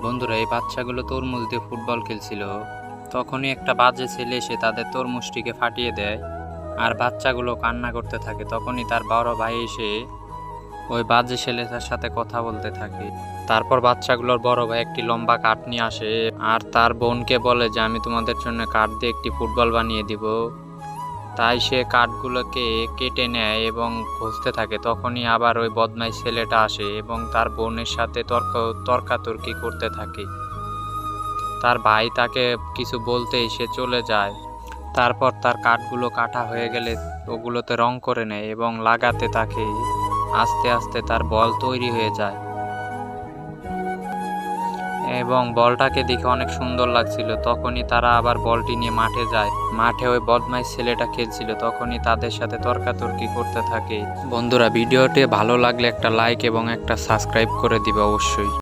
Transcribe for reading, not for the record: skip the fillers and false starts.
বন্ধুরা, এই বাচ্চাগুলো তরমুজ দিয়ে ফুটবল খেলছিল। তখনই একটা বাজে ছেলে এসে তাদের তরমুজটিকে ফাটিয়ে দেয়, আর বাচ্চাগুলো কান্না করতে থাকে। তখনই তার বড় ভাই এসে ওই বাজে ছেলেটার সাথে কথা বলতে থাকে। তারপর বাচ্চাগুলোর বড় ভাই একটি লম্বা কাঠ নিয়ে আসে আর তার বোনকে বলে যে আমি তোমাদের জন্য কাঠ দিয়ে একটি ফুটবল বানিয়ে দিব। তাই সে কাঠগুলোকে কেটে নেয় এবং ঘষতে থাকে। তখনই আবার ওই বদমাইশ ছেলেটা আসে এবং তার বোনের সাথে তর্কাতর্কি করতে থাকে। তার ভাই তাকে কিছু বলতেই সে চলে যায়। তারপর তার কাঠগুলো কাটা হয়ে গেলে ওগুলোতে রং করে নেয় এবং লাগাতে থাকে। আস্তে আস্তে তার বল তৈরি হয়ে যায় এবং বলটাকে দেখে অনেক সুন্দর লাগছিল। তখনই তারা আবার বলটি নিয়ে মাঠে যায়। মাঠে ওই বদমাইশ ছেলেটা খেলছিল। তখনই তাদের সাথে তর্কাতর্কি করতে থাকে। বন্ধুরা, ভিডিওটি ভালো লাগলে একটা লাইক এবং একটা সাবস্ক্রাইব করে দিবে অবশ্যই।